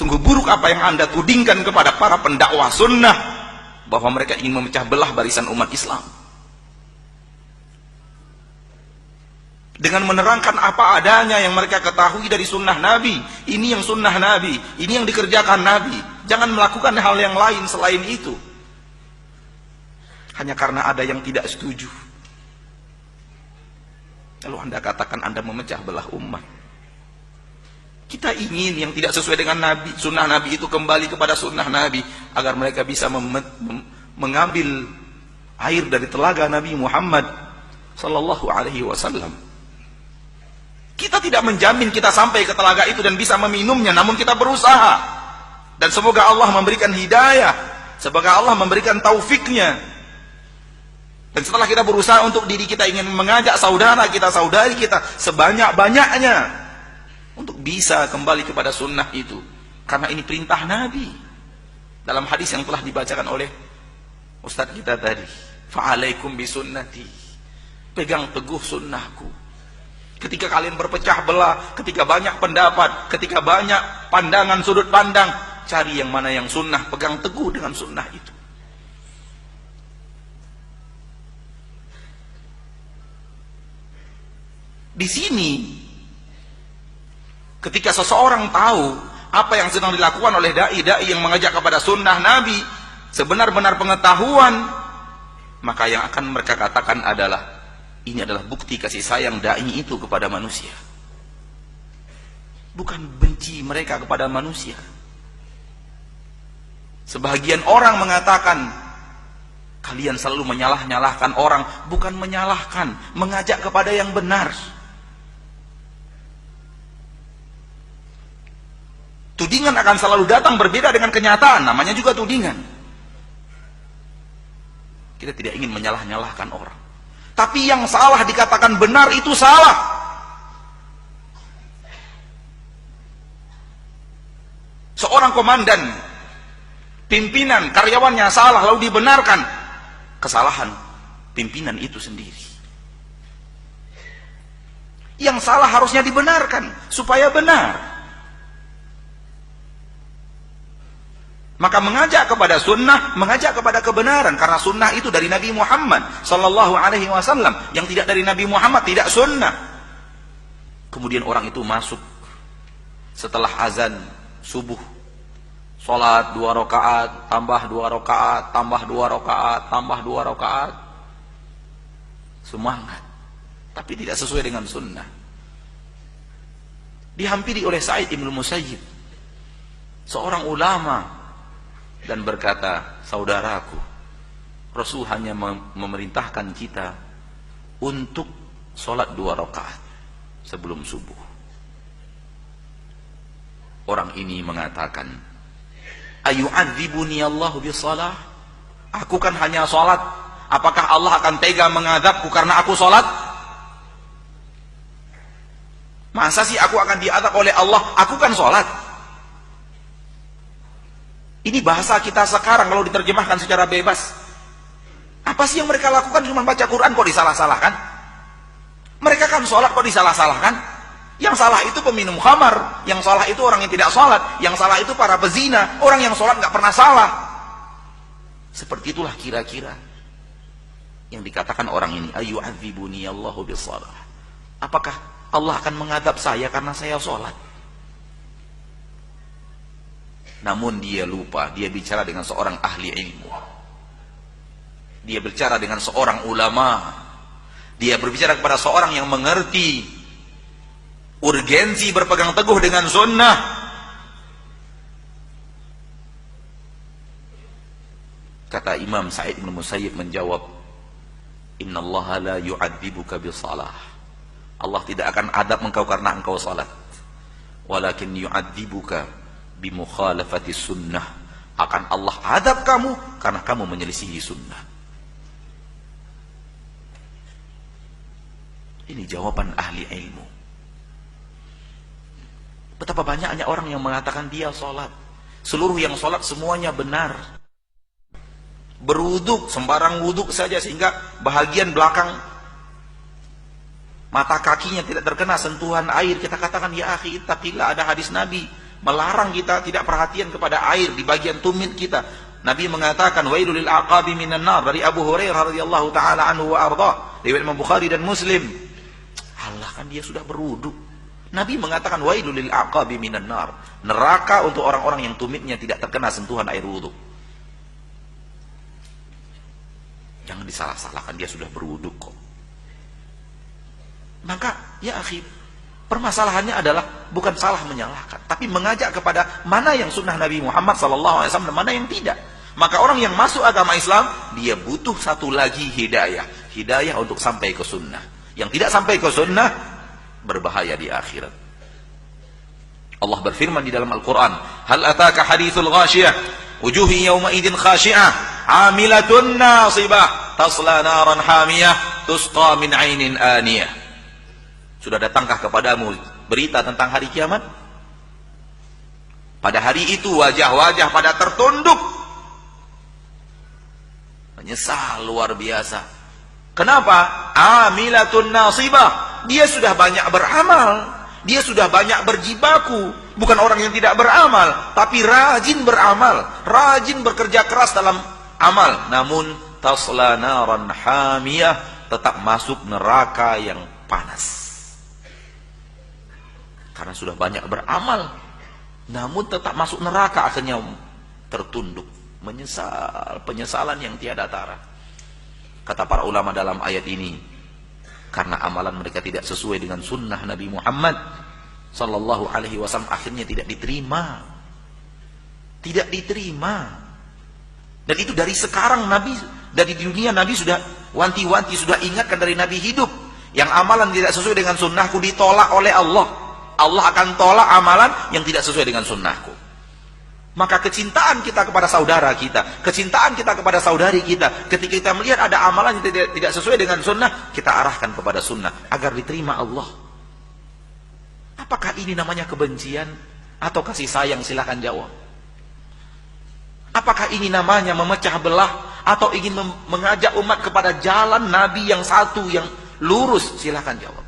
Sungguh buruk apa yang Anda tudingkan kepada para pendakwah sunnah, bahwa mereka ingin memecah belah barisan umat Islam. Dengan menerangkan apa adanya yang mereka ketahui dari sunnah Nabi. Ini yang sunnah Nabi, ini yang dikerjakan Nabi. Jangan melakukan hal yang lain selain itu. Hanya karena ada yang tidak setuju, lalu Anda katakan Anda memecah belah umat. Kita ingin yang tidak sesuai dengan Nabi, sunnah Nabi itu kembali kepada sunnah Nabi, agar mereka bisa mengambil air dari telaga Nabi Muhammad sallallahu alaihi wasallam. Kita tidak menjamin kita sampai ke telaga itu dan bisa meminumnya, namun kita berusaha. Dan semoga Allah memberikan hidayah, semoga Allah memberikan taufiknya. Dan setelah kita berusaha untuk diri kita, ingin mengajak saudara kita, saudari kita sebanyak-banyaknya untuk bisa kembali kepada sunnah itu. Karena ini perintah Nabi. Dalam hadis yang telah dibacakan oleh Ustadz kita tadi, fa'alaikum bisunnati, pegang teguh sunnahku. Ketika kalian berpecah belah, ketika banyak pendapat, ketika banyak pandangan, sudut pandang, cari yang mana yang sunnah, pegang teguh dengan sunnah itu. Di sini, ketika seseorang tahu apa yang sedang dilakukan oleh dai-dai yang mengajak kepada sunnah Nabi, sebenar-benar pengetahuan, maka yang akan mereka katakan adalah, ini adalah bukti kasih sayang dai itu kepada manusia. Bukan benci mereka kepada manusia. Sebahagian orang mengatakan, kalian selalu menyalah-nyalahkan orang. Bukan menyalahkan, mengajak kepada yang benar. Tudingan akan selalu datang berbeda dengan kenyataan, namanya juga tudingan. Kita tidak ingin menyalah-nyalahkan orang. Tapi yang salah dikatakan benar itu salah. Seorang komandan, pimpinan, karyawannya salah lalu dibenarkan, kesalahan pimpinan itu sendiri. Yang salah harusnya dibenarkan supaya benar. Maka mengajak kepada sunnah, mengajak kepada kebenaran, karena sunnah itu dari Nabi Muhammad sallallahu alaihi wasallam. Yang tidak dari Nabi Muhammad tidak sunnah. Kemudian orang itu masuk setelah azan subuh, sholat 2 rakaat, tambah 2 rakaat, tambah 2 rakaat, tambah 2 rakaat. Semangat, tapi tidak sesuai dengan sunnah. Dihampiri oleh Sa'id ibn Musayyib, seorang ulama, dan berkata, saudaraku, Rasul hanya memerintahkan kita untuk sholat 2 rakaat sebelum subuh. Orang ini mengatakan, ayu'adzibuni Allahu bisalah? Aku kan hanya sholat, apakah Allah akan tega mengadabku karena aku sholat? Masa sih aku akan diadab oleh Allah? Aku kan sholat. Ini bahasa kita sekarang kalau diterjemahkan secara bebas. Apa sih yang mereka lakukan? Cuma baca Quran kok disalah-salahkan? Mereka kan sholat kok disalah-salahkan? Yang salah itu peminum khamar, yang salah itu orang yang tidak sholat, yang salah itu para pezina, orang yang sholat nggak pernah salah. Seperti itulah kira-kira yang dikatakan orang ini, ayu'adzibuni Allahu bisalah. Apakah Allah akan mengadab saya karena saya sholat? Namun dia lupa, dia bicara dengan seorang ahli ilmu. Dia bicara dengan seorang ulama. Dia berbicara kepada seorang yang mengerti urgensi berpegang teguh dengan sunnah. Kata Imam Sa'id bin Musayyib menjawab, innallaha la yu'adzibuka bisalah. Allah tidak akan adab engkau karena engkau salat. Walakin yu'adzibuka bimukhalafati sunnah. Akan Allah adab kamu karena kamu menyelisihi sunnah. Ini jawaban ahli ilmu. Betapa banyaknya orang yang mengatakan dia sholat, seluruh yang sholat semuanya benar, berwuduk sembarang wuduk saja, sehingga bahagian belakang mata kakinya tidak terkena sentuhan air. Kita katakan, ya akhi ittaqillah, ada hadis Nabi melarang kita tidak perhatian kepada air di bagian tumit kita. Nabi mengatakan wailul lil aqabi minan nar, dari Abu Hurairah radhiyallahu taala anhu wa arda, riwayat Imam Bukhari dan Muslim. Allah, kan dia sudah berwudu. Nabi mengatakan wailul lil aqabi minan nar, neraka untuk orang-orang yang tumitnya tidak terkena sentuhan air wudu. Jangan disalah-salahkan, dia sudah berwudu kok. Maka ya akhi, permasalahannya adalah bukan salah menyalahkan, tapi mengajak kepada mana yang sunnah Nabi Muhammad SAW dan mana yang tidak. Maka orang yang masuk agama Islam, dia butuh satu lagi hidayah. Hidayah untuk sampai ke sunnah. Yang tidak sampai ke sunnah, berbahaya di akhirat. Allah berfirman di dalam Al-Quran, hal ataka hadithul ghashiyah, wujuhi yawma idin khashi'ah, amilatun nasibah, tasla naran hamiyah, tusqa min ainin aniyah. Sudah datangkah kepadamu berita tentang hari kiamat? Pada hari itu wajah-wajah pada tertunduk, menyesal luar biasa. Kenapa? Amilatun nasibah. Dia sudah banyak beramal, dia sudah banyak berjibaku. Bukan orang yang tidak beramal, tapi rajin beramal, rajin bekerja keras dalam amal. Namun tasla naran hamiyah, tetap masuk neraka yang panas. Karena sudah banyak beramal, namun tetap masuk neraka, akhirnya tertunduk, menyesal, penyesalan yang tiada tara. Kata para ulama dalam ayat ini, karena amalan mereka tidak sesuai dengan sunnah Nabi Muhammad sallallahu alaihi wasallam, akhirnya tidak diterima. Tidak diterima. Dan itu dari sekarang Nabi, dari dunia Nabi sudah wanti-wanti, sudah ingatkan dari Nabi hidup. Yang amalan tidak sesuai dengan sunnahku ditolak oleh Allah. Allah akan tolak amalan yang tidak sesuai dengan sunnahku. Maka kecintaan kita kepada saudara kita, kecintaan kita kepada saudari kita, ketika kita melihat ada amalan yang tidak sesuai dengan sunnah, kita arahkan kepada sunnah agar diterima Allah. Apakah ini namanya kebencian atau kasih sayang? Silahkan jawab. Apakah ini namanya memecah belah atau ingin mengajak umat kepada jalan Nabi yang satu, yang lurus? Silahkan jawab.